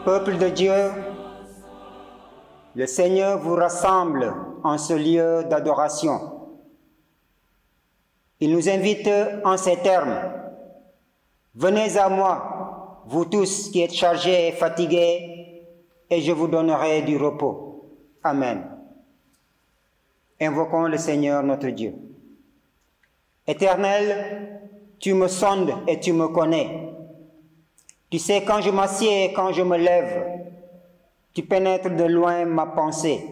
Peuple de Dieu, le Seigneur vous rassemble en ce lieu d'adoration. Il nous invite en ces termes. Venez à moi, vous tous qui êtes chargés et fatigués, et je vous donnerai du repos. Amen. Invoquons le Seigneur notre Dieu. Éternel, tu me sondes et tu me connais. Tu sais quand je m'assieds et quand je me lève. Tu pénètres de loin ma pensée.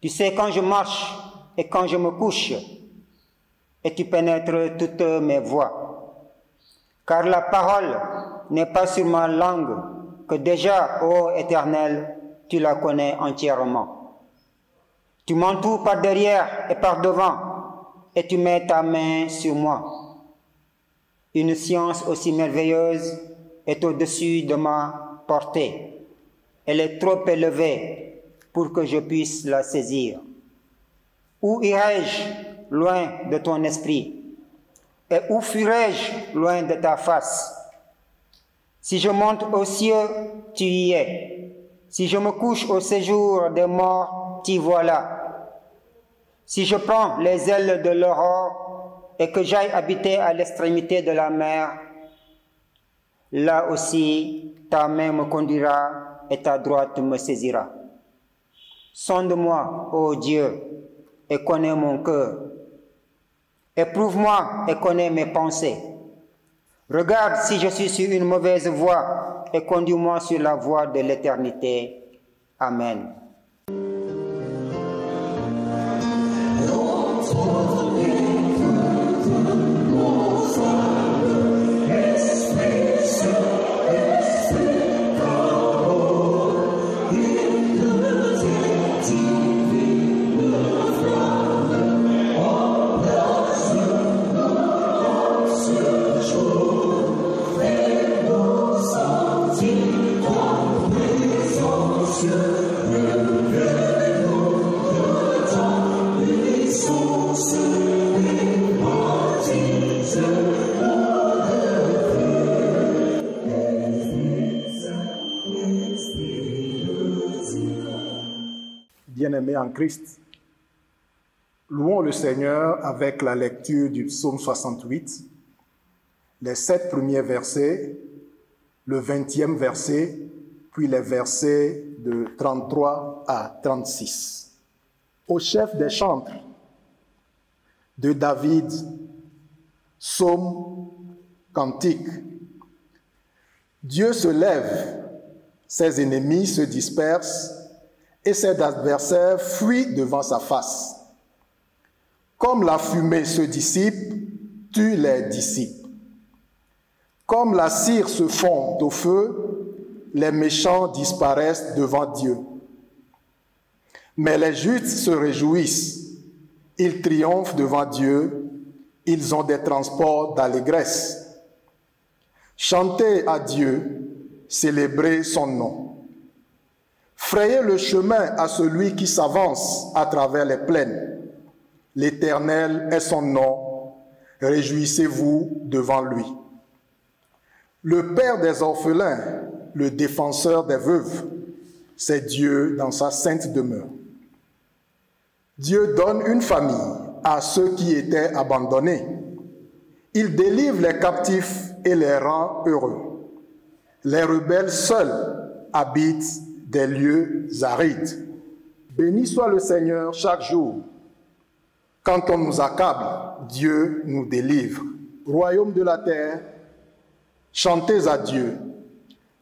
Tu sais quand je marche et quand je me couche. Et tu pénètres toutes mes voies. Car la parole n'est pas sur ma langue, que déjà, ô Éternel, tu la connais entièrement. Tu m'entoures par derrière et par devant, et tu mets ta main sur moi. Une science aussi merveilleuse est au-dessus de ma portée. Elle est trop élevée pour que je puisse la saisir. Où irai-je loin de ton esprit? Et où fuirai-je loin de ta face? Si je monte aux cieux, tu y es. Si je me couche au séjour des morts, t'y voilà. Si je prends les ailes de l'aurore et que j'aille habiter à l'extrémité de la mer, là aussi ta main me conduira et ta droite me saisira. Sonde-moi, ô Dieu, et connais mon cœur. Éprouve-moi et connais mes pensées. Regarde si je suis sur une mauvaise voie et conduis-moi sur la voie de l'éternité. Amen. Bien-aimés en Christ, louons le Seigneur avec la lecture du psaume 68, les 7 premiers versets, le 20e verset, puis les versets de 33 à 36. Au chef des chantres de David, psaume, cantique. Dieu se lève, ses ennemis se dispersent, et ses adversaires fuient devant sa face. Comme la fumée se dissipe, tu les dissipes. Comme la cire se fond au feu, les méchants disparaissent devant Dieu. Mais les justes se réjouissent, ils triomphent devant Dieu, ils ont des transports d'allégresse. Chantez à Dieu, célébrez son nom. Frayez le chemin à celui qui s'avance à travers les plaines. L'Éternel est son nom, réjouissez-vous devant lui. Le Père des orphelins, le défenseur des veuves, c'est Dieu dans sa sainte demeure. Dieu donne une famille à ceux qui étaient abandonnés. Il délivre les captifs et les rend heureux. Les rebelles seuls habitent des lieux arides. Béni soit le Seigneur chaque jour. Quand on nous accable, Dieu nous délivre. Royaume de la terre, chantez à Dieu.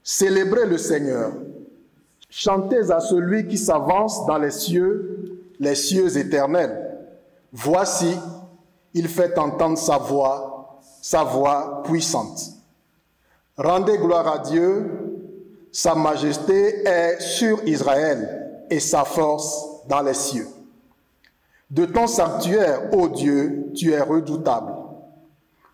Célébrez le Seigneur. Chantez à celui qui s'avance dans les cieux éternels. Voici, il fait entendre sa voix puissante. Rendez gloire à Dieu. Sa majesté est sur Israël et sa force dans les cieux. De ton sanctuaire, ô Dieu, tu es redoutable.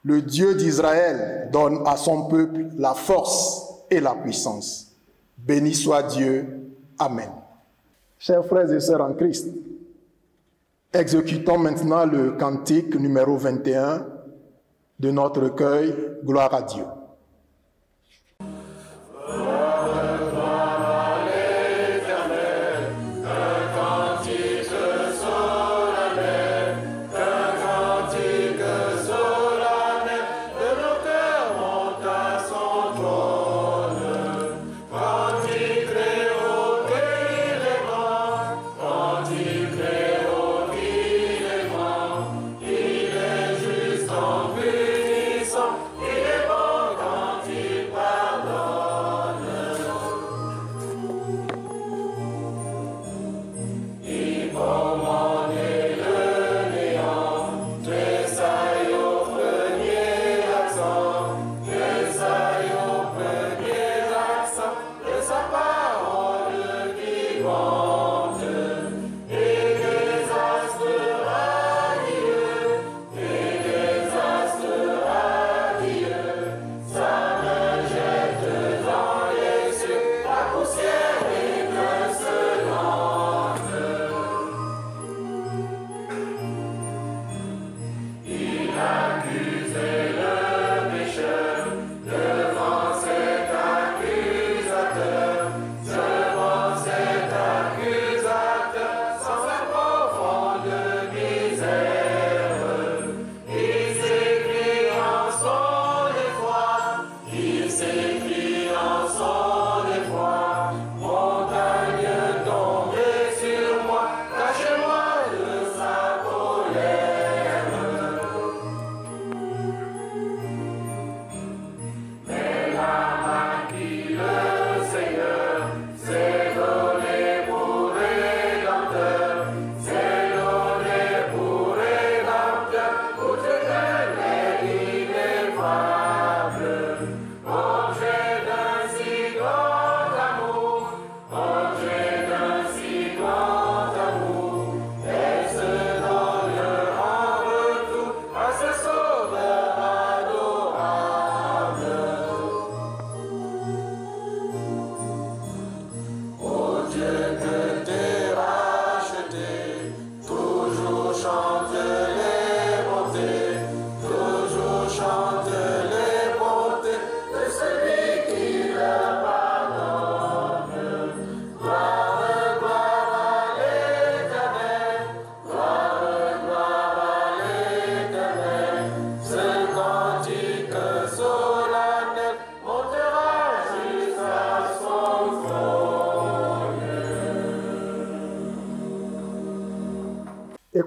Le Dieu d'Israël donne à son peuple la force et la puissance. Béni soit Dieu. Amen. Chers frères et sœurs en Christ, exécutons maintenant le cantique numéro 21 de notre recueil « Gloire à Dieu ».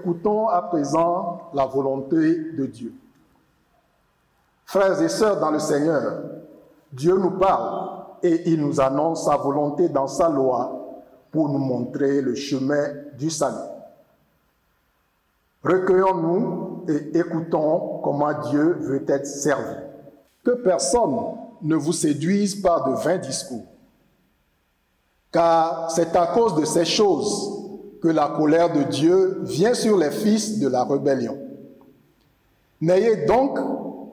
Écoutons à présent la volonté de Dieu. Frères et sœurs dans le Seigneur, Dieu nous parle et il nous annonce sa volonté dans sa loi pour nous montrer le chemin du salut. Recueillons-nous et écoutons comment Dieu veut être servi. Que personne ne vous séduise par de vains discours, car c'est à cause de ces choses que la colère de Dieu vient sur les fils de la rébellion. N'ayez donc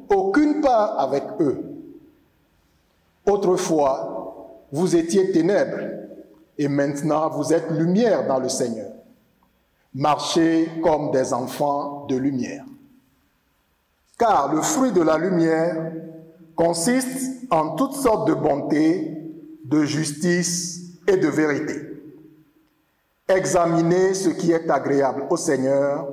aucune part avec eux. Autrefois, vous étiez ténèbres, et maintenant vous êtes lumière dans le Seigneur. Marchez comme des enfants de lumière. Car le fruit de la lumière consiste en toutes sortes de bonté, de justice et de vérité. Examinez ce qui est agréable au Seigneur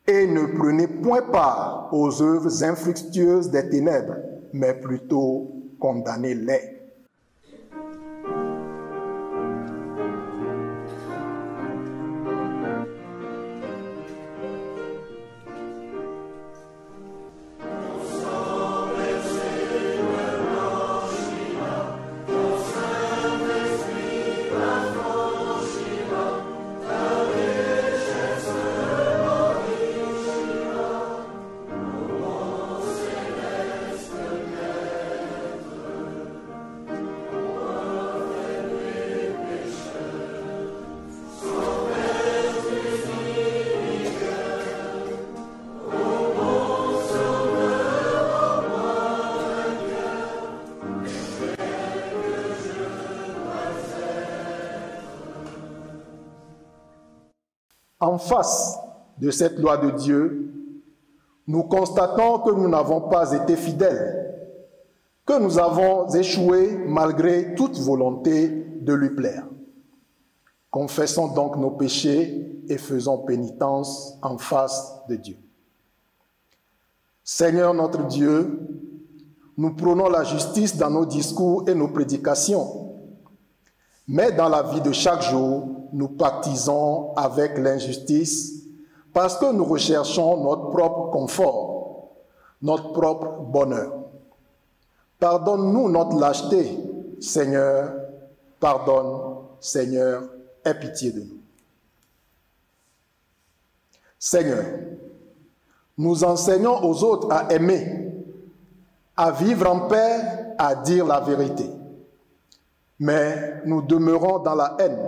et ne prenez point part aux œuvres infructueuses des ténèbres, mais plutôt condamnez-les. En face de cette loi de Dieu, nous constatons que nous n'avons pas été fidèles, que nous avons échoué malgré toute volonté de lui plaire. Confessons donc nos péchés et faisons pénitence en face de Dieu. Seigneur notre Dieu, nous prônons la justice dans nos discours et nos prédications, mais dans la vie de chaque jour, nous pactisons avec l'injustice parce que nous recherchons notre propre confort, notre propre bonheur. Pardonne-nous notre lâcheté, Seigneur, pardonne, Seigneur, aie pitié de nous. Seigneur, nous enseignons aux autres à aimer, à vivre en paix, à dire la vérité. Mais nous demeurons dans la haine,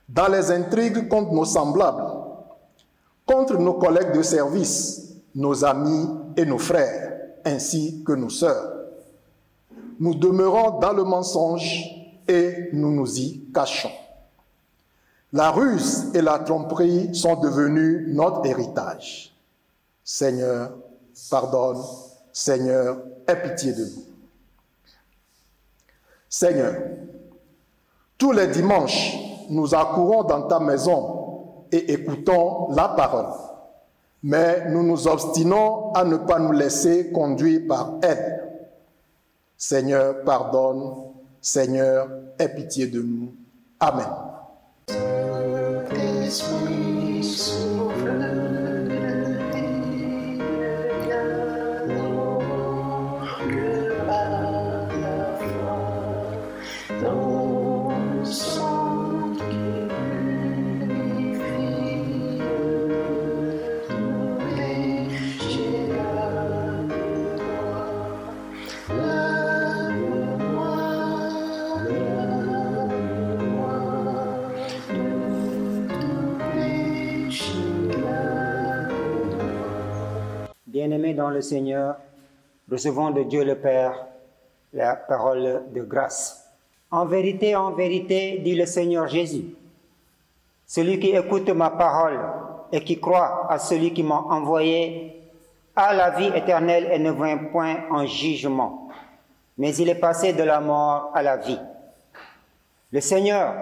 dans les intrigues contre nos semblables, contre nos collègues de service, nos amis et nos frères, ainsi que nos sœurs. Nous demeurons dans le mensonge et nous nous y cachons. La ruse et la tromperie sont devenus notre héritage. Seigneur, pardonne, Seigneur, aie pitié de nous. Seigneur, tous les dimanches, nous accourons dans ta maison et écoutons la parole. Mais nous nous obstinons à ne pas nous laisser conduire par elle. Seigneur, pardonne. Seigneur, aie pitié de nous. Amen. Bien-aimés dans le Seigneur, recevons de Dieu le Père la parole de grâce. En vérité, dit le Seigneur Jésus, celui qui écoute ma parole et qui croit à celui qui m'a envoyé a la vie éternelle et ne vient point en jugement, mais il est passé de la mort à la vie. Le Seigneur,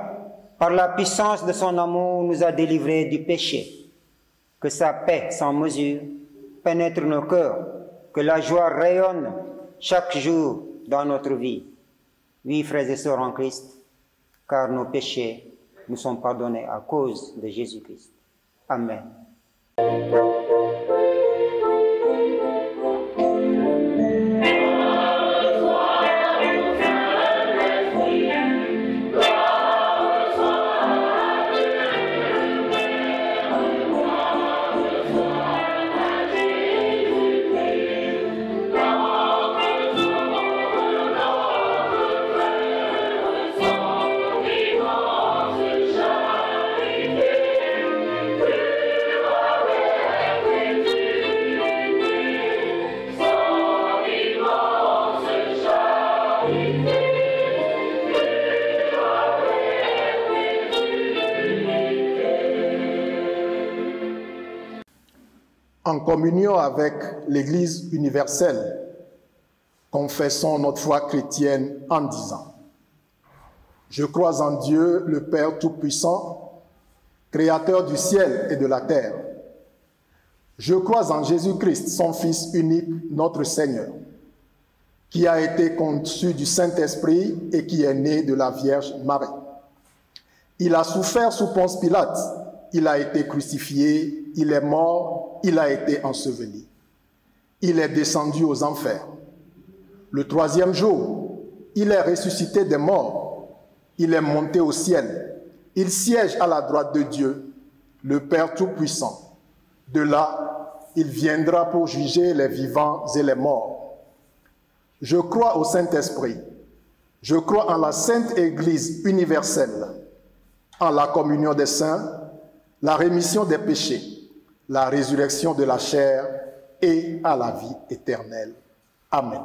par la puissance de son amour, nous a délivrés du péché. Que sa paix sans mesure pénètre nos cœurs, que la joie rayonne chaque jour dans notre vie. Oui, frères et sœurs en Christ, car nos péchés nous sont pardonnés à cause de Jésus-Christ. Amen. En communion avec l'Église universelle, confessons notre foi chrétienne en disant: Je crois en Dieu, le Père Tout-Puissant, Créateur du ciel et de la terre. Je crois en Jésus-Christ, son Fils unique, notre Seigneur, qui a été conçu du Saint-Esprit et qui est né de la Vierge Marie. Il a souffert sous Ponce Pilate, il a été crucifié, il est mort, il a été enseveli. Il est descendu aux enfers. Le troisième jour, il est ressuscité des morts. Il est monté au ciel. Il siège à la droite de Dieu, le Père Tout-Puissant. De là, il viendra pour juger les vivants et les morts. Je crois au Saint-Esprit. Je crois en la Sainte Église universelle, en la communion des saints, la rémission des péchés, la résurrection de la chair et à la vie éternelle. Amen.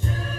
Je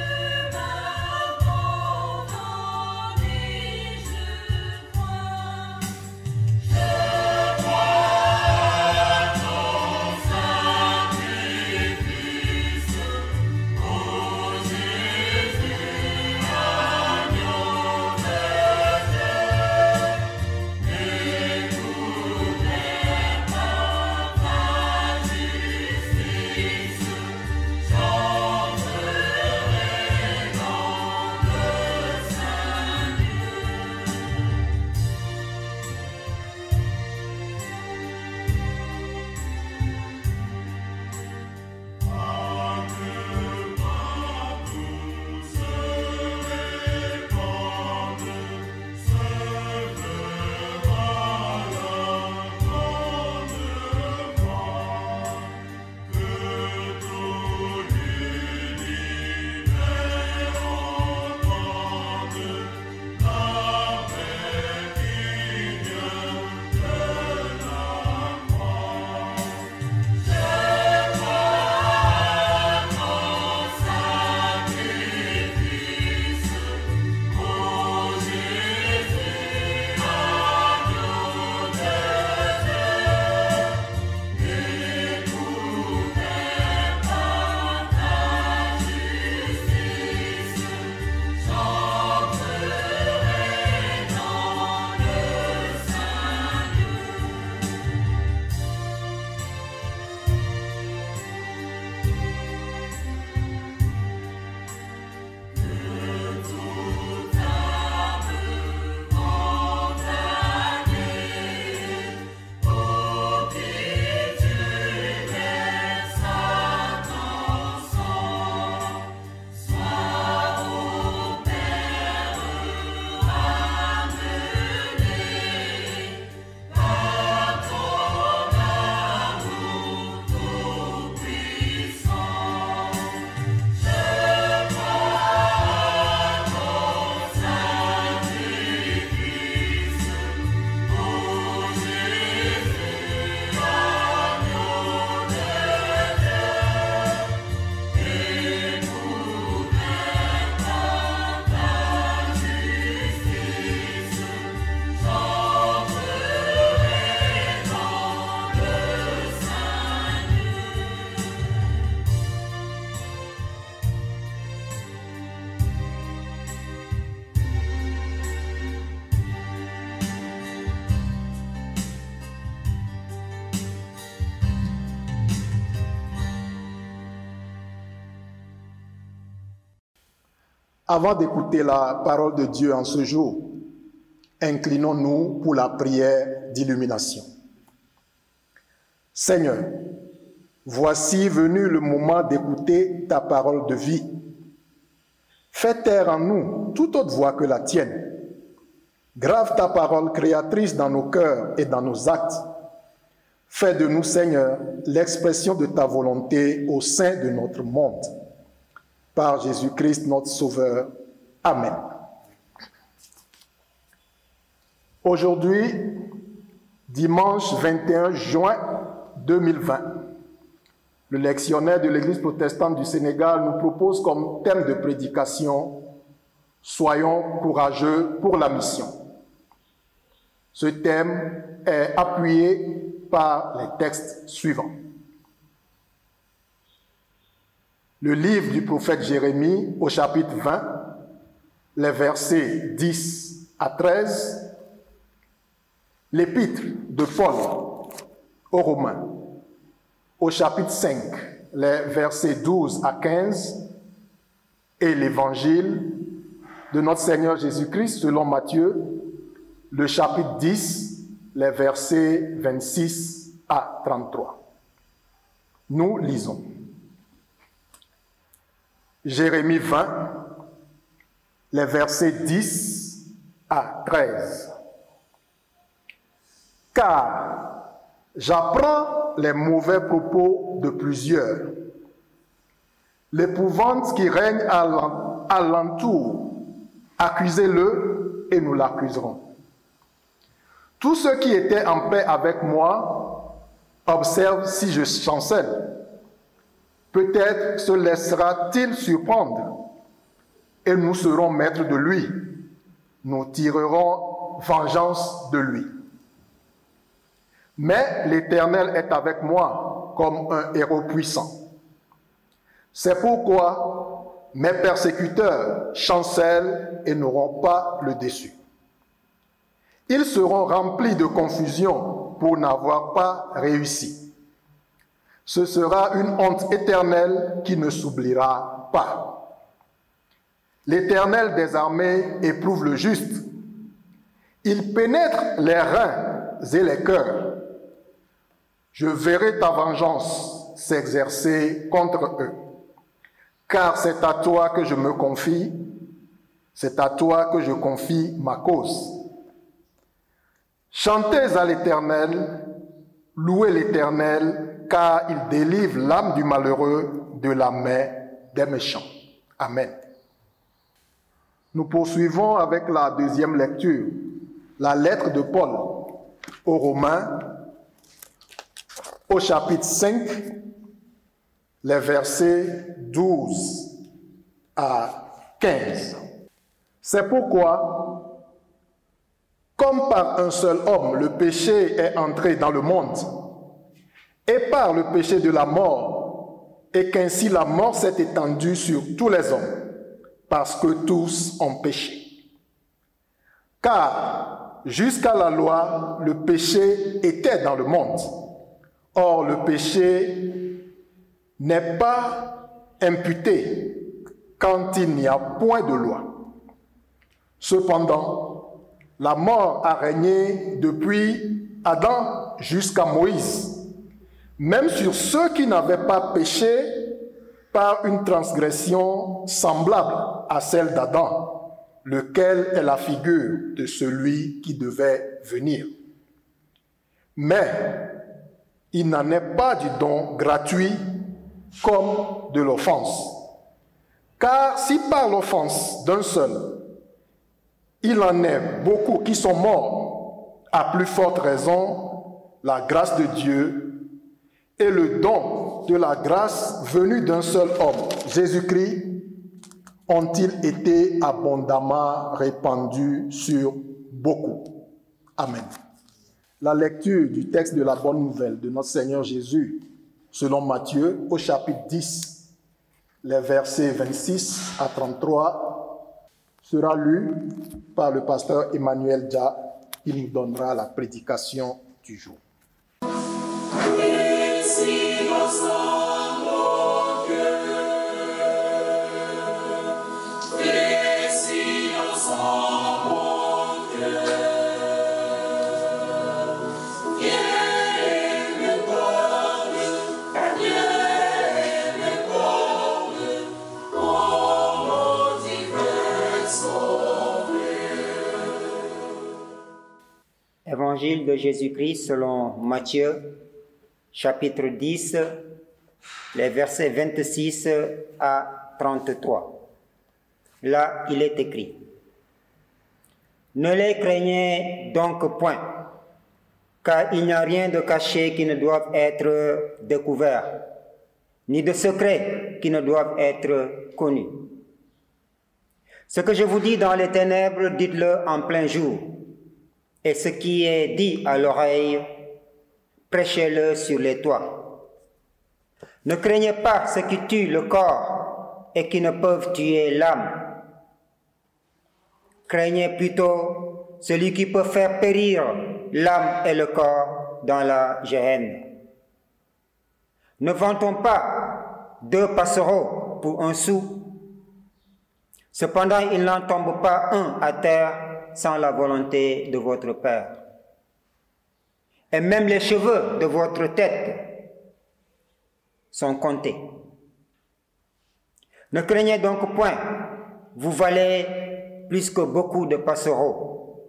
Avant d'écouter la parole de Dieu en ce jour, inclinons-nous pour la prière d'illumination. Seigneur, voici venu le moment d'écouter ta parole de vie. Fais taire en nous toute autre voix que la tienne. Grave ta parole créatrice dans nos cœurs et dans nos actes. Fais de nous, Seigneur, l'expression de ta volonté au sein de notre monde. Par Jésus-Christ, notre Sauveur. Amen. Aujourd'hui, dimanche 21 juin 2020, le lectionnaire de l'Église protestante du Sénégal nous propose comme thème de prédication « Soyons courageux pour la mission ». Ce thème est appuyé par les textes suivants. Le livre du prophète Jérémie au chapitre 20, les versets 10 à 13, l'épître de Paul aux Romains au chapitre 5, les versets 12 à 15, et l'évangile de notre Seigneur Jésus-Christ selon Matthieu, le chapitre 10, les versets 26 à 33. Nous lisons. Jérémie 20, les versets 10 à 13. Car j'apprends les mauvais propos de plusieurs, l'épouvante qui règne alentour. Accusez-le et nous l'accuserons. Tous ceux qui étaient en paix avec moi observent si je chancelle. Peut-être se laissera-t-il surprendre et nous serons maîtres de lui. Nous tirerons vengeance de lui. Mais l'Éternel est avec moi comme un héros puissant. C'est pourquoi mes persécuteurs chancellent et n'auront pas le déçu. Ils seront remplis de confusion pour n'avoir pas réussi. Ce sera une honte éternelle qui ne s'oubliera pas. L'Éternel des armées éprouve le juste. Il pénètre les reins et les cœurs. Je verrai ta vengeance s'exercer contre eux. Car c'est à toi que je me confie, c'est à toi que je confie ma cause. Chantez à l'Éternel, louez l'Éternel, car il délivre l'âme du malheureux de la main des méchants. Amen. Nous poursuivons avec la deuxième lecture, la lettre de Paul aux Romains, au chapitre 5, les versets 12 à 15. C'est pourquoi, comme par un seul homme, le péché est entré dans le monde, et par le péché de la mort, et qu'ainsi la mort s'est étendue sur tous les hommes, parce que tous ont péché. Car jusqu'à la loi, le péché était dans le monde. Or, le péché n'est pas imputé quand il n'y a point de loi. Cependant, la mort a régné depuis Adam jusqu'à Moïse, même sur ceux qui n'avaient pas péché par une transgression semblable à celle d'Adam, lequel est la figure de celui qui devait venir. Mais il n'en est pas du don gratuit comme de l'offense. Car si par l'offense d'un seul, il en est beaucoup qui sont morts, à plus forte raison, la grâce de Dieu et le don de la grâce venue d'un seul homme, Jésus-Christ, ont-ils été abondamment répandus sur beaucoup. Amen. La lecture du texte de la bonne nouvelle de notre Seigneur Jésus, selon Matthieu, au chapitre 10, les versets 26 à 33, sera lue par le pasteur Emmanuel Dia. Il nous donnera la prédication du jour. Yeah. Évangile de Jésus-Christ selon Matthieu, chapitre 10, les versets 26 à 33. Là, il est écrit: Ne les craignez donc point, car il n'y a rien de caché qui ne doive être découvert, ni de secret qui ne doivent être connus. Ce que je vous dis dans les ténèbres, dites-le en plein jour, et ce qui est dit à l'oreille, prêchez-le sur les toits. Ne craignez pas ceux qui tuent le corps et qui ne peuvent tuer l'âme. Craignez plutôt celui qui peut faire périr l'âme et le corps dans la géhenne. Ne vend-on pas 2 passereaux pour 1 sou? Cependant, il n'en tombe pas un à terre sans la volonté de votre Père. Et même les cheveux de votre tête sont comptés. Ne craignez donc point, vous valez plus que beaucoup de passereaux.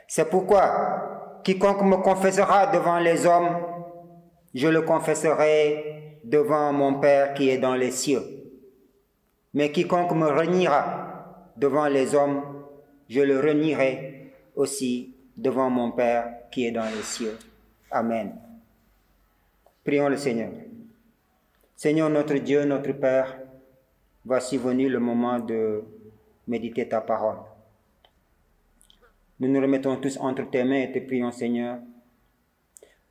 C'est pourquoi quiconque me confessera devant les hommes, je le confesserai devant mon Père qui est dans les cieux. Mais quiconque me reniera devant les hommes, je le renierai aussi devant mon Père qui est dans les cieux. Amen. Prions le Seigneur. Seigneur notre Dieu, notre Père, voici venu le moment de méditer ta parole. Nous nous remettons tous entre tes mains et te prions, Seigneur,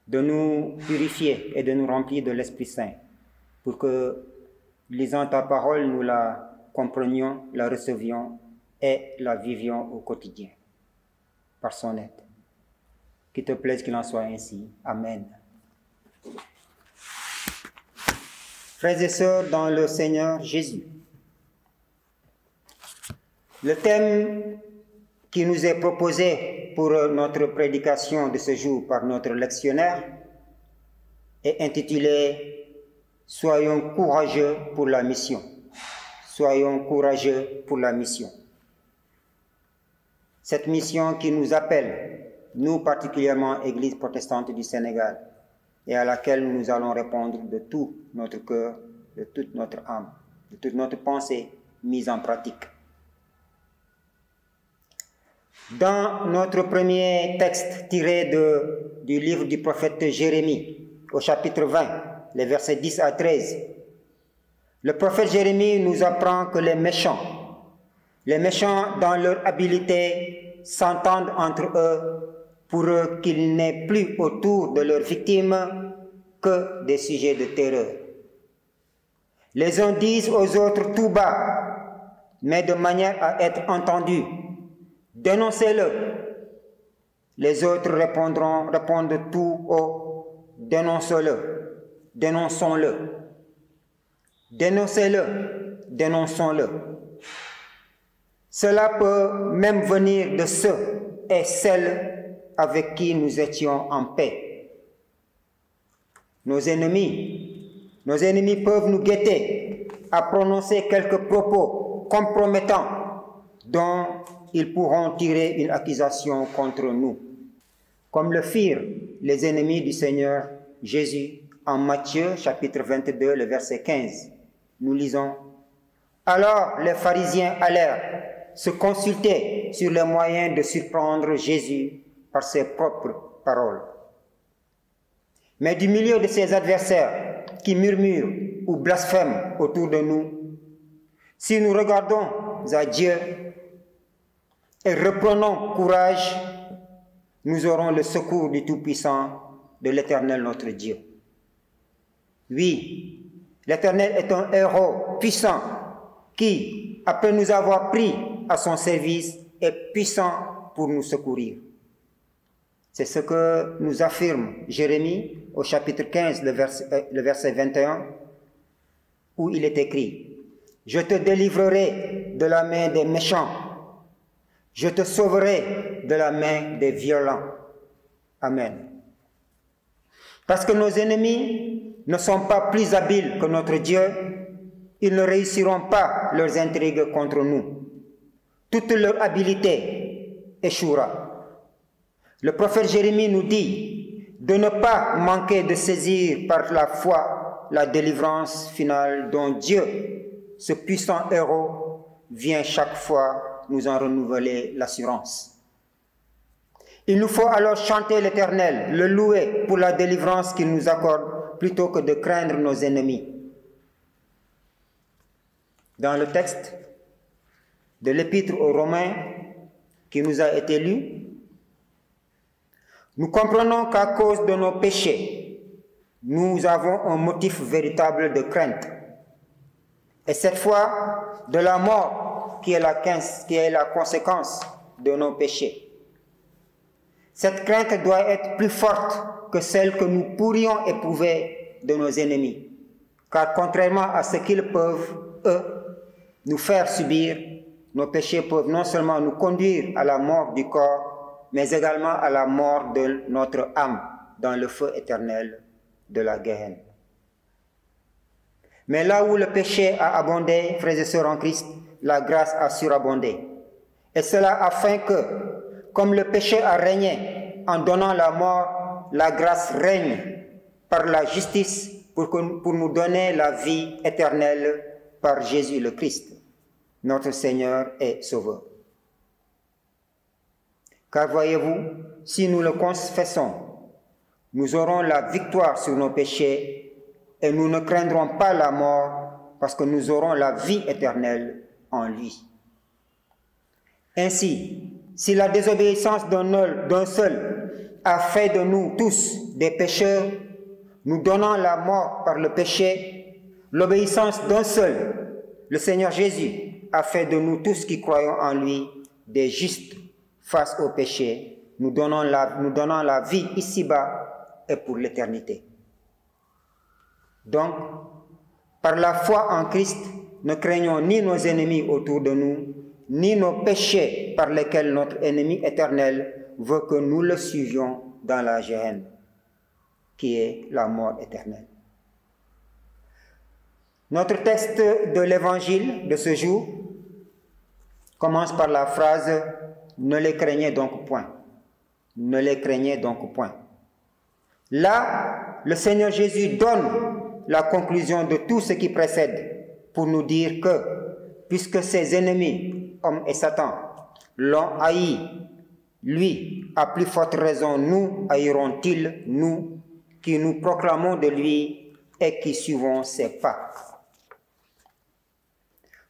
de nous purifier et de nous remplir de l'Esprit Saint, pour que, lisant ta parole, nous la comprenions, la recevions et la vivions au quotidien, par son aide. Qu'il te plaise qu'il en soit ainsi. Amen. Frères et sœurs dans le Seigneur Jésus, le thème qui nous est proposé pour notre prédication de ce jour par notre lectionnaire est intitulé « Soyons courageux pour la mission ». Soyons courageux pour la mission. Cette mission qui nous appelle, nous particulièrement Église protestante du Sénégal, et à laquelle nous allons répondre de tout notre cœur, de toute notre âme, de toute notre pensée mise en pratique. Dans notre premier texte tiré du livre du prophète Jérémie, au chapitre 20, les versets 10 à 13, le prophète Jérémie nous apprend que les méchants dans leur habileté s'entendent entre eux pour qu'il n'ait plus autour de leurs victimes que des sujets de terreur. Les uns disent aux autres tout bas, mais de manière à être entendus: dénoncez-le. Les autres répondent tout haut: dénonçons-le, dénonçons-le. Dénoncez-le, dénonçons-le. Cela peut même venir de ceux et celles avec qui nous étions en paix. Nos ennemis peuvent nous guetter à prononcer quelques propos compromettants dont ils pourront tirer une accusation contre nous, comme le firent les ennemis du Seigneur Jésus en Matthieu chapitre 22, le verset 15. Nous lisons: Alors les pharisiens allèrent se consulter sur les moyens de surprendre Jésus par ses propres paroles. Mais du milieu de ses adversaires qui murmurent ou blasphèment autour de nous, si nous regardons à Dieu et reprenons courage, nous aurons le secours du Tout-Puissant, de l'Éternel notre Dieu. Oui, l'Éternel est un héros puissant qui, après nous avoir pris à son service, est puissant pour nous secourir. C'est ce que nous affirme Jérémie au chapitre 15, le verset 21, où il est écrit: Je te délivrerai de la main des méchants, je te sauverai de la main des violents. Amen. Parce que nos ennemis ne sont pas plus habiles que notre Dieu, ils ne réussiront pas leurs intrigues contre nous. Toute leur habileté échouera. Le prophète Jérémie nous dit de ne pas manquer de saisir par la foi la délivrance finale dont Dieu, ce puissant héros, vient chaque fois nous en renouveler l'assurance. Il nous faut alors chanter l'Éternel, le louer pour la délivrance qu'il nous accorde, plutôt que de craindre nos ennemis. Dans le texte de l'Épître aux Romains qui nous a été lu, nous comprenons qu'à cause de nos péchés, nous avons un motif véritable de crainte. Et cette fois, de la mort qui est la conséquence de nos péchés. Cette crainte doit être plus forte que celle que nous pourrions éprouver de nos ennemis. Car contrairement à ce qu'ils peuvent, eux, nous faire subir, nos péchés peuvent non seulement nous conduire à la mort du corps, mais également à la mort de notre âme dans le feu éternel de la Guéhenne. Mais là où le péché a abondé, frères et sœurs en Christ, la grâce a surabondé. Et cela afin que, comme le péché a régné en donnant la mort, la grâce règne par la justice pour nous donner la vie éternelle par Jésus le Christ, notre Seigneur et Sauveur. Car voyez-vous, si nous le confessons, nous aurons la victoire sur nos péchés et nous ne craindrons pas la mort parce que nous aurons la vie éternelle en lui. Ainsi, si la désobéissance d'un seul a fait de nous tous des pécheurs, nous donnant la mort par le péché, l'obéissance d'un seul, le Seigneur Jésus, a fait de nous tous qui croyons en lui des justes face au péché, nous donnant la vie ici-bas et pour l'éternité. Donc, par la foi en Christ, ne craignons ni nos ennemis autour de nous, ni nos péchés par lesquels notre ennemi éternel veut que nous le suivions dans la Géhenne, qui est la mort éternelle. Notre texte de l'évangile de ce jour commence par la phrase « Ne les craignez donc point ». Ne les craignez donc point. Là, le Seigneur Jésus donne la conclusion de tout ce qui précède pour nous dire que, puisque ses ennemis, hommes et Satan, l'ont haï, lui, à plus forte raison, nous haïront-ils, nous, qui nous proclamons de lui et qui suivons ses pas.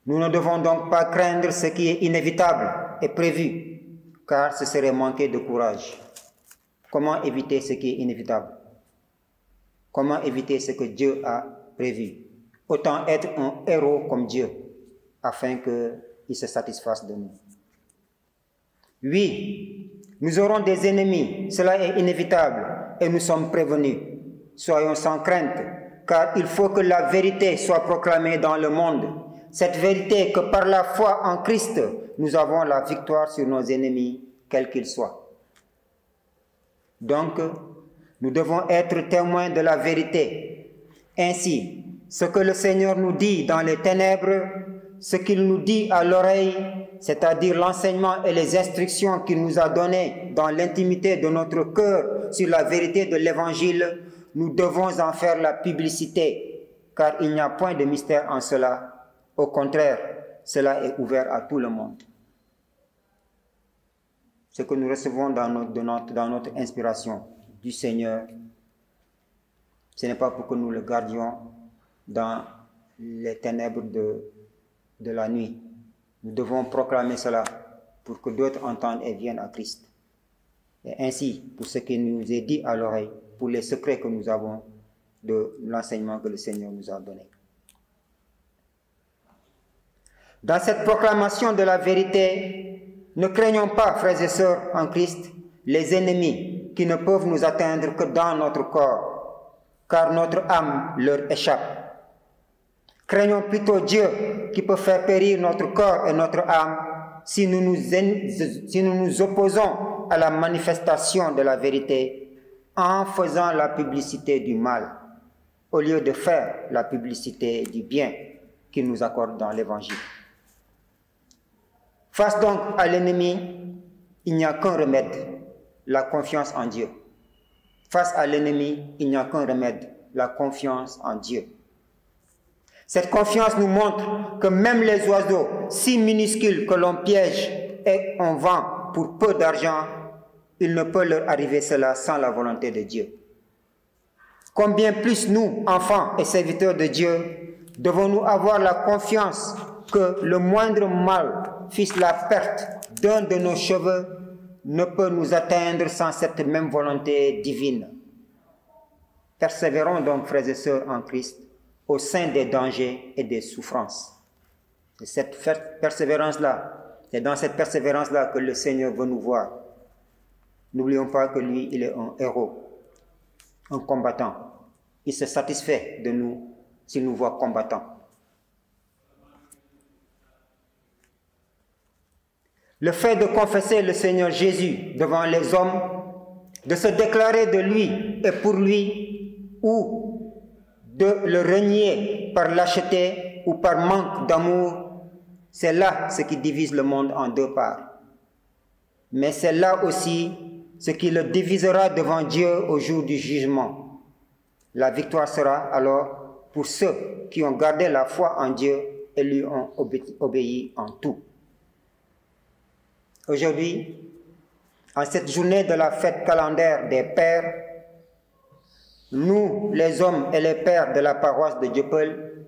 Nous ne devons donc pas craindre ce qui est inévitable et prévu, car ce serait manquer de courage. Comment éviter ce qui est inévitable? Comment éviter ce que Dieu a prévu? Autant être un héros comme Dieu, afin qu'il se satisfasse de nous. Oui, nous aurons des ennemis, cela est inévitable, et nous sommes prévenus. Soyons sans crainte, car il faut que la vérité soit proclamée dans le monde. Cette vérité que par la foi en Christ, nous avons la victoire sur nos ennemis, quels qu'ils soient. Donc, nous devons être témoins de la vérité. Ainsi, ce que le Seigneur nous dit dans les ténèbres, ce qu'il nous dit à l'oreille, c'est-à-dire l'enseignement et les instructions qu'il nous a données dans l'intimité de notre cœur sur la vérité de l'Évangile, nous devons en faire la publicité, car il n'y a point de mystère en cela. Au contraire, cela est ouvert à tout le monde. Ce que nous recevons dans notre inspiration du Seigneur, ce n'est pas pour que nous le gardions dans les ténèbres de la nuit. Nous devons proclamer cela pour que d'autres entendent et viennent à Christ. Et ainsi, pour ce qui nous est dit à l'oreille, pour les secrets que nous avons de l'enseignement que le Seigneur nous a donné. Dans cette proclamation de la vérité, ne craignons pas, frères et sœurs en Christ, les ennemis qui ne peuvent nous atteindre que dans notre corps, car notre âme leur échappe. Craignons plutôt Dieu qui peut faire périr notre corps et notre âme si nous nous opposons à la manifestation de la vérité en faisant la publicité du mal, au lieu de faire la publicité du bien qu'il nous accorde dans l'Évangile. Face donc à l'ennemi, il n'y a qu'un remède, la confiance en Dieu. Face à l'ennemi, il n'y a qu'un remède, la confiance en Dieu. Cette confiance nous montre que même les oiseaux, si minuscules que l'on piège et on vend pour peu d'argent, il ne peut leur arriver cela sans la volonté de Dieu. Combien plus nous, enfants et serviteurs de Dieu, devons-nous avoir la confiance que le moindre mal, fût-ce la perte d'un de nos cheveux, ne peut nous atteindre sans cette même volonté divine. Persévérons donc, frères et sœurs en Christ, au sein des dangers et des souffrances. Et cette persévérance-là, c'est dans cette persévérance-là que le Seigneur veut nous voir. N'oublions pas que lui, il est un héros, un combattant. Il se satisfait de nous s'il nous voit combattants. Le fait de confesser le Seigneur Jésus devant les hommes, de se déclarer de lui et pour lui, ou de le renier par lâcheté ou par manque d'amour, c'est là ce qui divise le monde en deux parts. Mais c'est là aussi ce qui le divisera devant Dieu au jour du jugement. La victoire sera alors pour ceux qui ont gardé la foi en Dieu et lui ont obéi en tout. Aujourd'hui, en cette journée de la fête calendaire des pères, nous, les hommes et les pères de la paroisse de Dieuppeul,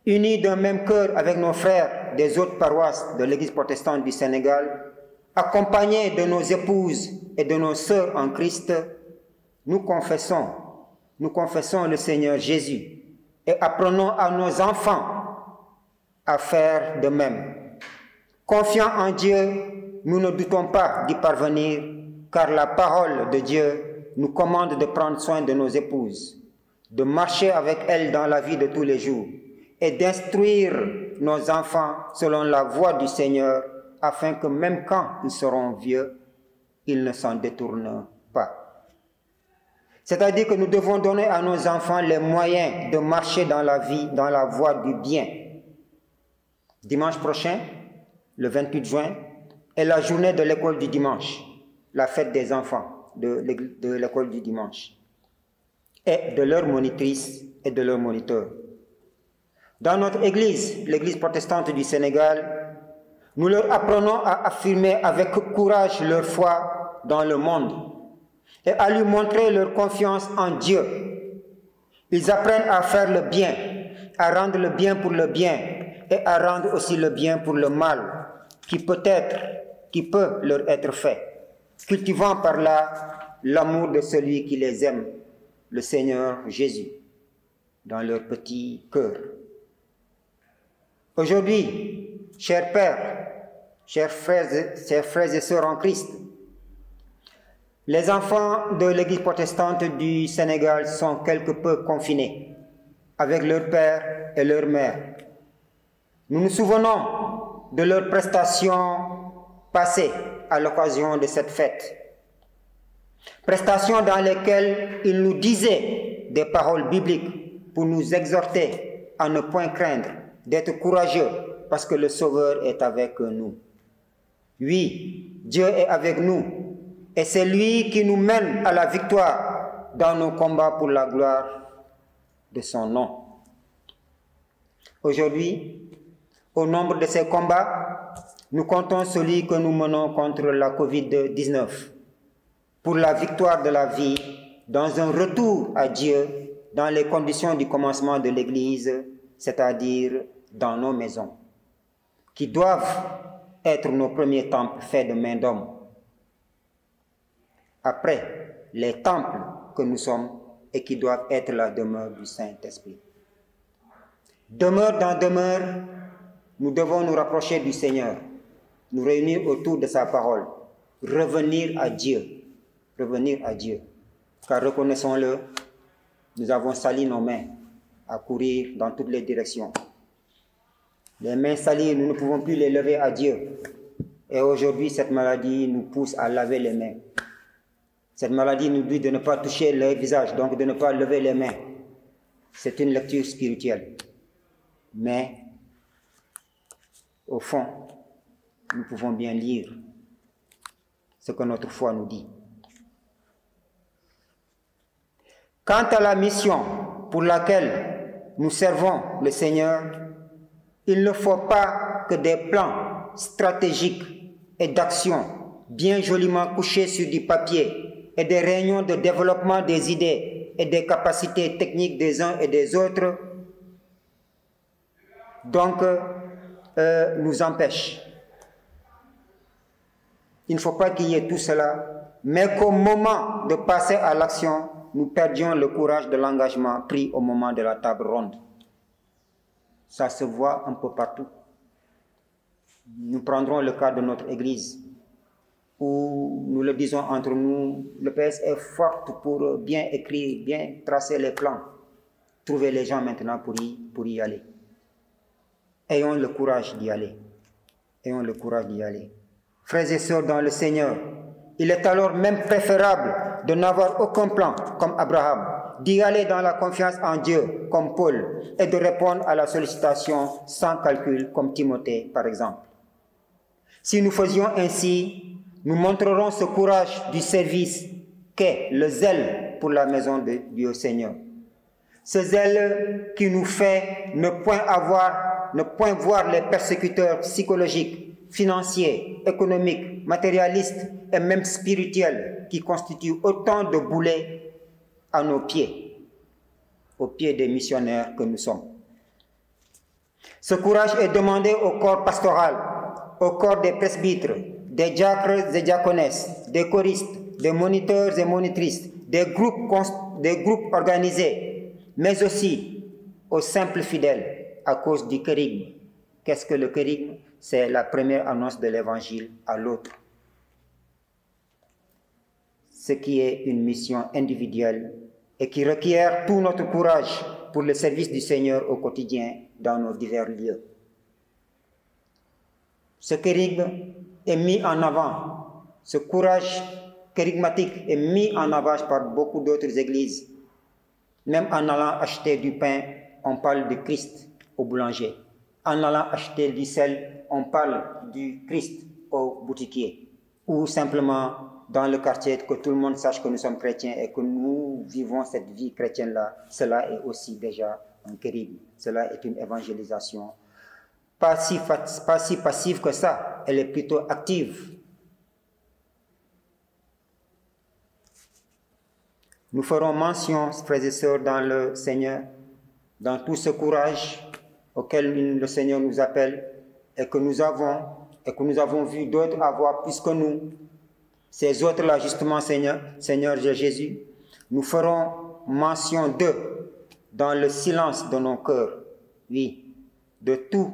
unis d'un même cœur avec nos frères des autres paroisses de l'Église protestante du Sénégal, accompagnés de nos épouses et de nos sœurs en Christ, nous confessons le Seigneur Jésus et apprenons à nos enfants à faire de même. Confiants en Dieu, nous ne doutons pas d'y parvenir, car la parole de Dieu nous commande de prendre soin de nos épouses, de marcher avec elles dans la vie de tous les jours et d'instruire nos enfants selon la voie du Seigneur, afin que même quand ils seront vieux, ils ne s'en détournent pas. C'est-à-dire que nous devons donner à nos enfants les moyens de marcher dans la vie, dans la voie du bien. Dimanche prochain, le 28 juin, est la journée de l'école du dimanche, la fête des enfants de l'école du dimanche, et de leurs monitrices et de leurs moniteurs. Dans notre église, l'église protestante du Sénégal, nous leur apprenons à affirmer avec courage leur foi dans le monde et à lui montrer leur confiance en Dieu. Ils apprennent à faire le bien, à rendre le bien pour le bien et à rendre aussi le bien pour le mal qui peut leur être fait, cultivant par là l'amour de celui qui les aime, le Seigneur Jésus, dans leur petit cœur. Aujourd'hui, chers pères, chers frères et sœurs en Christ, les enfants de l'Église protestante du Sénégal sont quelque peu confinés avec leur père et leur mère. Nous nous souvenons de leurs prestations passées à l'occasion de cette fête. Prestations dans lesquelles ils nous disaient des paroles bibliques pour nous exhorter à ne point craindre, d'être courageux parce que le Sauveur est avec nous. Oui, Dieu est avec nous et c'est lui qui nous mène à la victoire dans nos combats pour la gloire de son nom. Aujourd'hui, au nombre de ces combats, nous comptons celui que nous menons contre la Covid-19 pour la victoire de la vie dans un retour à Dieu dans les conditions du commencement de l'Église, c'est-à-dire dans nos maisons, qui doivent être nos premiers temples faits de main d'homme. Après, les temples que nous sommes et qui doivent être la demeure du Saint-Esprit. Demeure dans demeure, nous devons nous rapprocher du Seigneur, nous réunir autour de sa parole, revenir à Dieu, car reconnaissons-le, nous avons sali nos mains à courir dans toutes les directions. Les mains salies, nous ne pouvons plus les lever à Dieu. Et aujourd'hui, cette maladie nous pousse à laver les mains. Cette maladie nous dit de ne pas toucher le visage, donc de ne pas lever les mains. C'est une lecture spirituelle. Mais, au fond, nous pouvons bien lire ce que notre foi nous dit. Quant à la mission pour laquelle nous servons le Seigneur, il ne faut pas que des plans stratégiques et d'action bien joliment couchés sur du papier et des réunions de développement des idées et des capacités techniques des uns et des autres nous empêchent. Il ne faut pas qu'il y ait tout cela, mais qu'au moment de passer à l'action, nous perdions le courage de l'engagement pris au moment de la table ronde. Ça se voit un peu partout. Nous prendrons le cas de notre Église, où nous le disons entre nous, le PS est forte pour bien écrire, bien tracer les plans. Trouver les gens maintenant pour y aller. Ayons le courage d'y aller. Ayons le courage d'y aller. Frères et sœurs dans le Seigneur, il est alors même préférable de n'avoir aucun plan comme Abraham, d'y aller dans la confiance en Dieu comme Paul et de répondre à la sollicitation sans calcul comme Timothée par exemple. Si nous faisions ainsi, nous montrerons ce courage du service qu'est le zèle pour la maison de Dieu Seigneur. Ce zèle qui nous fait ne point voir les persécuteurs psychologiques, financiers, économiques, matérialistes et même spirituels qui constituent autant de boulets à nos pieds, aux pieds des missionnaires que nous sommes. Ce courage est demandé au corps pastoral, au corps des presbytres, des diacres et diaconesses, des choristes, des moniteurs et monitrices, des groupes organisés, mais aussi aux simples fidèles à cause du kérigme. Qu'est-ce que le kérigme? C'est la première annonce de l'évangile à l'autre. Ce qui est une mission individuelle et qui requiert tout notre courage pour le service du Seigneur au quotidien dans nos divers lieux. Ce kérigme est mis en avant, ce courage kérigmatique est mis en avant par beaucoup d'autres églises. Même en allant acheter du pain, on parle de Christ au boulanger. En allant acheter du sel, on parle du Christ au boutiquier. Ou simplement dans le quartier, que tout le monde sache que nous sommes chrétiens et que nous vivons cette vie chrétienne-là. Cela est aussi déjà un kérigme. Cela est une évangélisation. Pas si passive que ça, elle est plutôt active. Nous ferons mention, frères et sœurs, dans le Seigneur, dans tout ce courage auquel le Seigneur nous appelle et que nous avons vu d'autres avoir plus que nous. Ces autres-là, justement, Seigneur Jésus, nous ferons mention d'eux dans le silence de nos cœurs, oui, de tous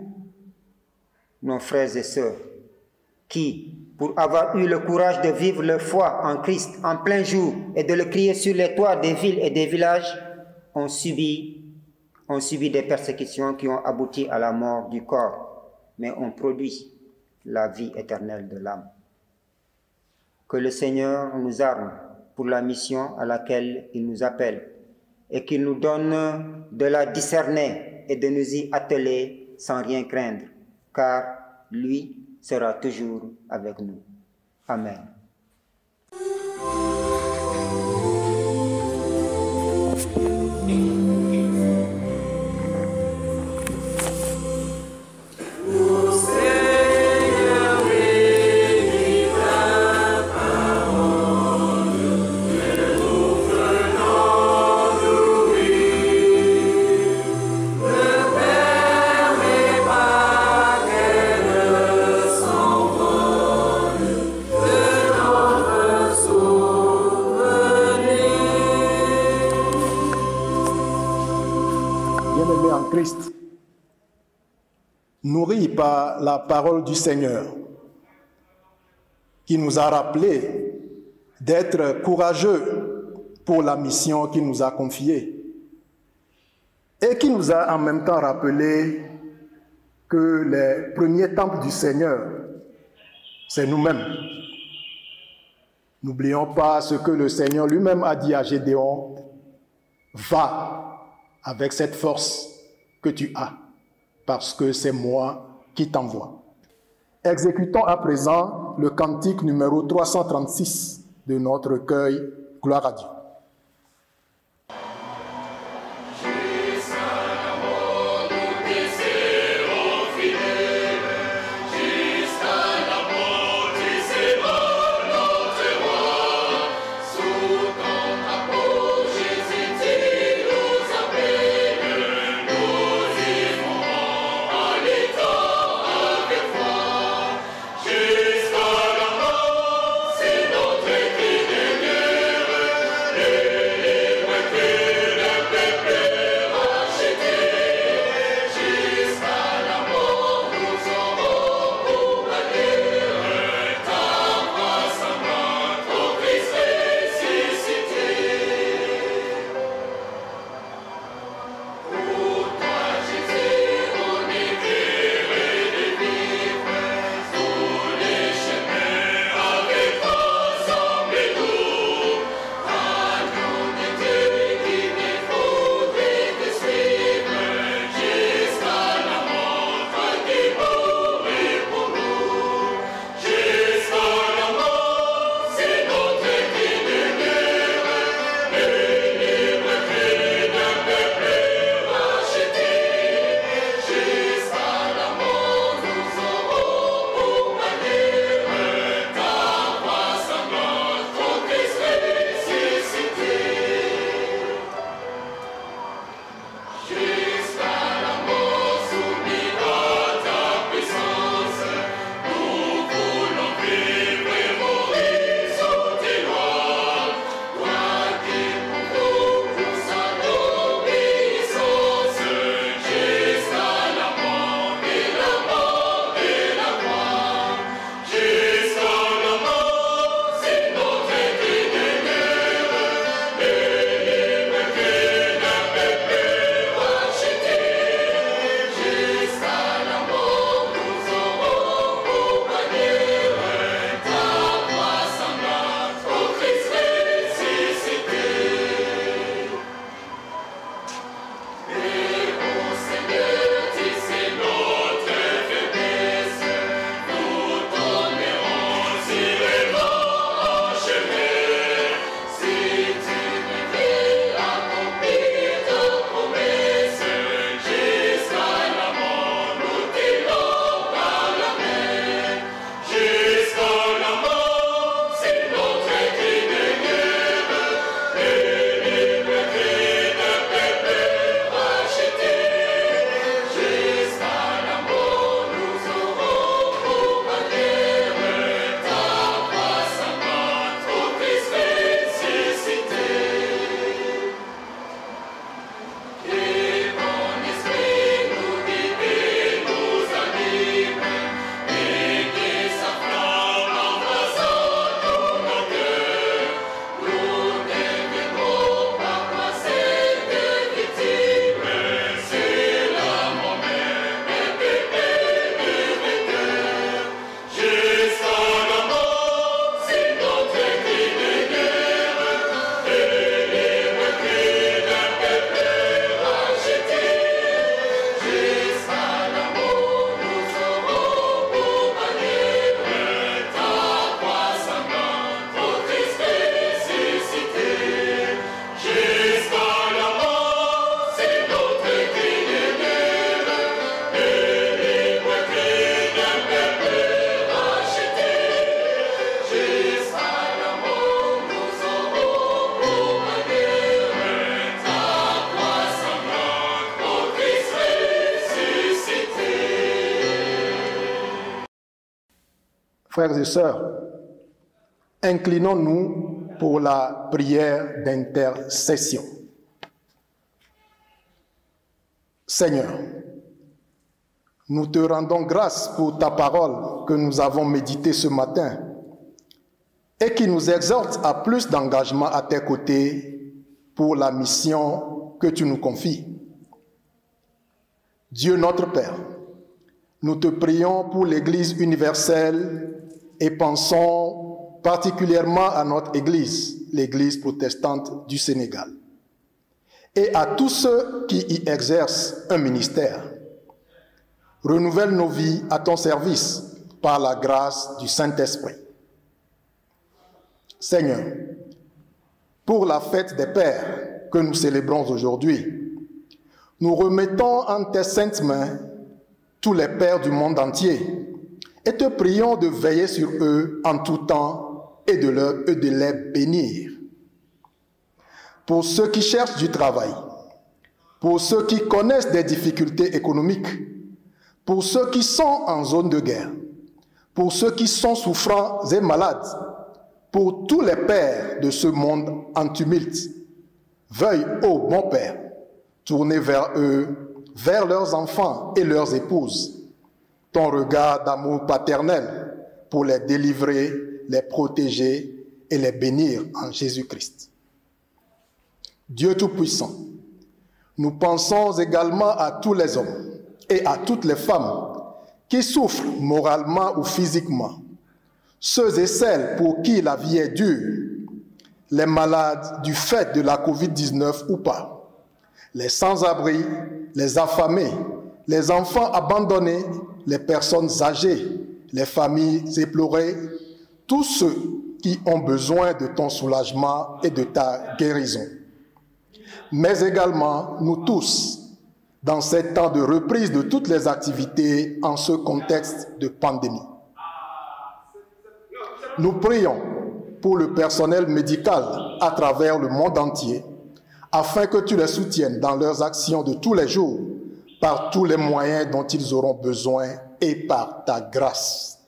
nos frères et sœurs qui, pour avoir eu le courage de vivre leur foi en Christ en plein jour et de le crier sur les toits des villes et des villages, ont subi des persécutions qui ont abouti à la mort du corps, mais ont produit la vie éternelle de l'âme. Que le Seigneur nous arme pour la mission à laquelle il nous appelle et qu'il nous donne de la discerner et de nous y atteler sans rien craindre, car lui sera toujours avec nous. Amen. Christ, nourris par la parole du Seigneur, qui nous a rappelé d'être courageux pour la mission qu'il nous a confiée et qui nous a en même temps rappelé que les premiers temples du Seigneur, c'est nous-mêmes. N'oublions pas ce que le Seigneur lui-même a dit à Gédéon: va avec cette force que tu as, parce que c'est moi qui t'envoie. Exécutons à présent le cantique numéro 336 de notre recueil Gloire à Dieu. Frères et sœurs, inclinons-nous pour la prière d'intercession. Seigneur, nous te rendons grâce pour ta parole que nous avons méditée ce matin et qui nous exhorte à plus d'engagement à tes côtés pour la mission que tu nous confies. Dieu notre Père, nous te prions pour l'Église universelle et pensons particulièrement à notre Église, l'Église protestante du Sénégal, et à tous ceux qui y exercent un ministère. Renouvelle nos vies à ton service par la grâce du Saint-Esprit. Seigneur, pour la fête des Pères que nous célébrons aujourd'hui, nous remettons en tes saintes mains tous les pères du monde entier et te prions de veiller sur eux en tout temps et de les bénir. Pour ceux qui cherchent du travail, pour ceux qui connaissent des difficultés économiques, pour ceux qui sont en zone de guerre, pour ceux qui sont souffrants et malades, pour tous les pères de ce monde en tumulte, veuille, ô bon Père, tourner vers eux, vers leurs enfants et leurs épouses, ton regard d'amour paternel pour les délivrer, les protéger et les bénir en Jésus-Christ. Dieu Tout-Puissant, nous pensons également à tous les hommes et à toutes les femmes qui souffrent moralement ou physiquement, ceux et celles pour qui la vie est dure, les malades du fait de la COVID-19 ou pas, les sans-abri, les affamés, les enfants abandonnés, les personnes âgées, les familles éplorées, tous ceux qui ont besoin de ton soulagement et de ta guérison. Mais également, nous tous, dans ces temps de reprise de toutes les activités en ce contexte de pandémie. Nous prions pour le personnel médical à travers le monde entier, afin que tu les soutiennes dans leurs actions de tous les jours, par tous les moyens dont ils auront besoin et par ta grâce.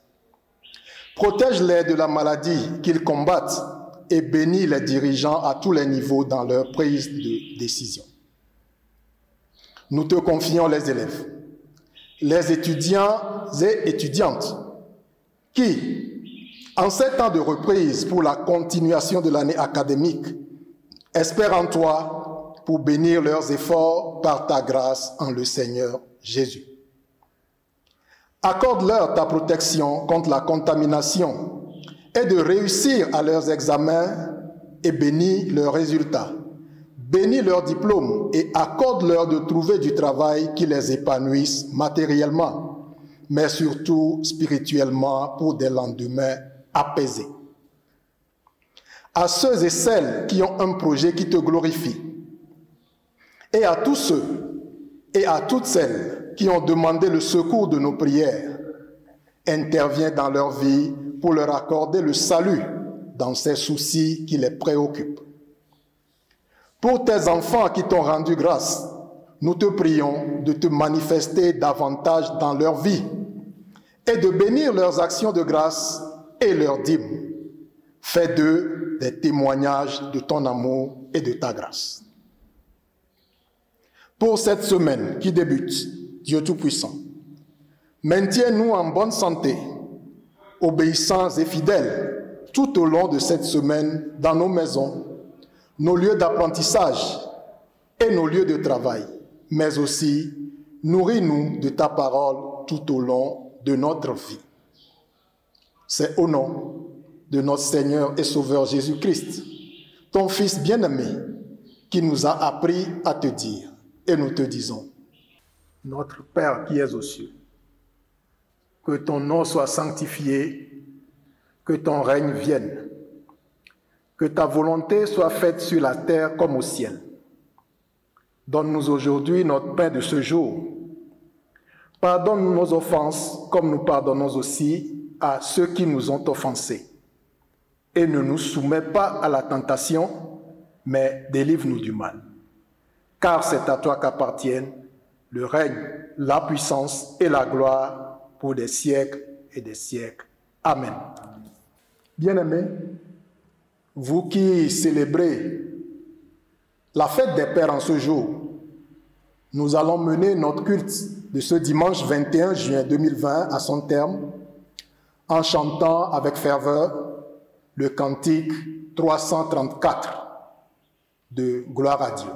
Protège-les de la maladie qu'ils combattent et bénis les dirigeants à tous les niveaux dans leur prise de décision. Nous te confions les élèves, les étudiants et étudiantes qui, en ces temps de reprise pour la continuation de l'année académique, espèrent en toi pour bénir leurs efforts par ta grâce en le Seigneur Jésus. Accorde-leur ta protection contre la contamination et de réussir à leurs examens et bénis leurs résultats. Bénis leurs diplômes et accorde-leur de trouver du travail qui les épanouisse matériellement, mais surtout spirituellement pour des lendemains apaisés. À ceux et celles qui ont un projet qui te glorifie, et à tous ceux et à toutes celles qui ont demandé le secours de nos prières, interviens dans leur vie pour leur accorder le salut dans ces soucis qui les préoccupent. Pour tes enfants qui t'ont rendu grâce, nous te prions de te manifester davantage dans leur vie et de bénir leurs actions de grâce et leurs dîmes. Fais d'eux des témoignages de ton amour et de ta grâce. Pour cette semaine qui débute, Dieu Tout-Puissant, maintiens-nous en bonne santé, obéissants et fidèles tout au long de cette semaine dans nos maisons, nos lieux d'apprentissage et nos lieux de travail, mais aussi nourris-nous de ta parole tout au long de notre vie. C'est au nom de notre Seigneur et Sauveur Jésus-Christ, ton Fils bien-aimé, qui nous a appris à te dire, et nous te disons, notre Père qui es aux cieux, que ton nom soit sanctifié, que ton règne vienne, que ta volonté soit faite sur la terre comme au ciel. Donne-nous aujourd'hui notre pain de ce jour. Pardonne nos offenses comme nous pardonnons aussi à ceux qui nous ont offensés. Et ne nous soumets pas à la tentation, mais délivre-nous du mal. Car c'est à toi qu'appartiennent le règne, la puissance et la gloire pour des siècles et des siècles. Amen. Bien-aimés, vous qui célébrez la fête des Pères en ce jour, nous allons mener notre culte de ce dimanche 21 juin 2020 à son terme en chantant avec ferveur le cantique 334 de Gloire à Dieu.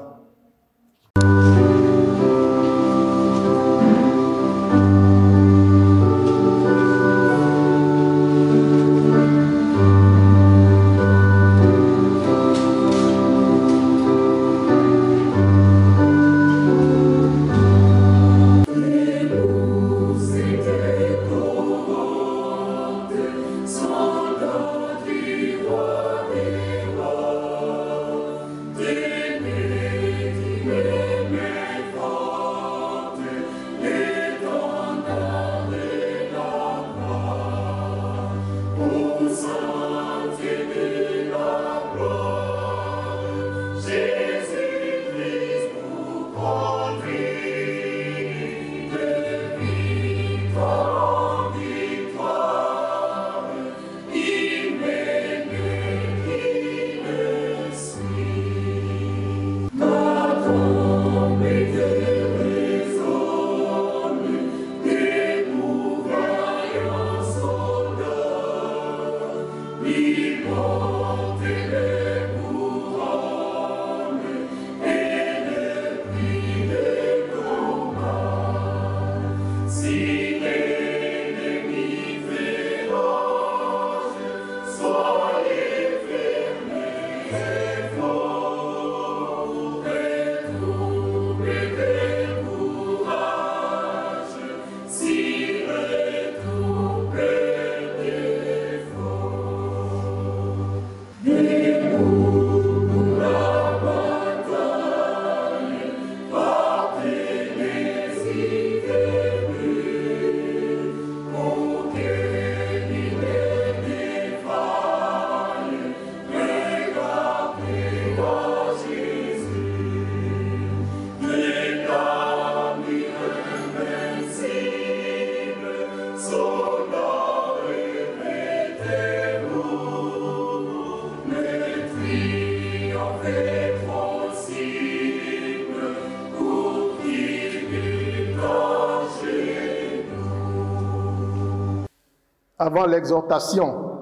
Avant l'exhortation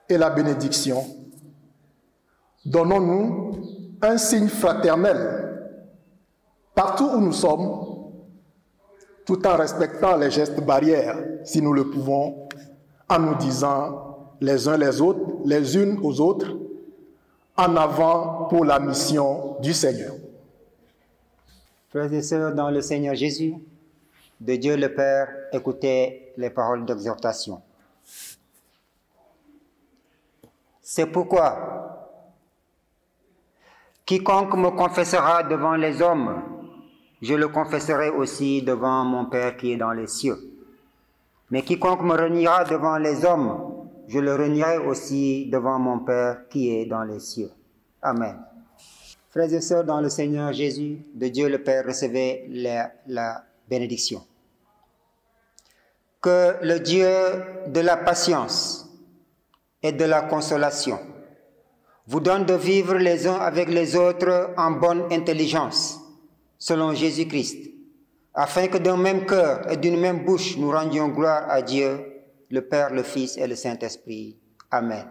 et la bénédiction, donnons-nous un signe fraternel partout où nous sommes, tout en respectant les gestes barrières, si nous le pouvons, en nous disant les uns les autres, les unes aux autres, en avant pour la mission du Seigneur. Frères et sœurs dans le Seigneur Jésus, de Dieu le Père, écoutez les paroles d'exhortation. C'est pourquoi quiconque me confessera devant les hommes, je le confesserai aussi devant mon Père qui est dans les cieux. Mais quiconque me reniera devant les hommes, je le renierai aussi devant mon Père qui est dans les cieux. Amen. Frères et sœurs dans le Seigneur Jésus, de Dieu le Père, recevez la bénédiction. Que le Dieu de la patience et de la consolation vous donne de vivre les uns avec les autres en bonne intelligence, selon Jésus-Christ, afin que d'un même cœur et d'une même bouche nous rendions gloire à Dieu, le Père, le Fils et le Saint-Esprit. Amen.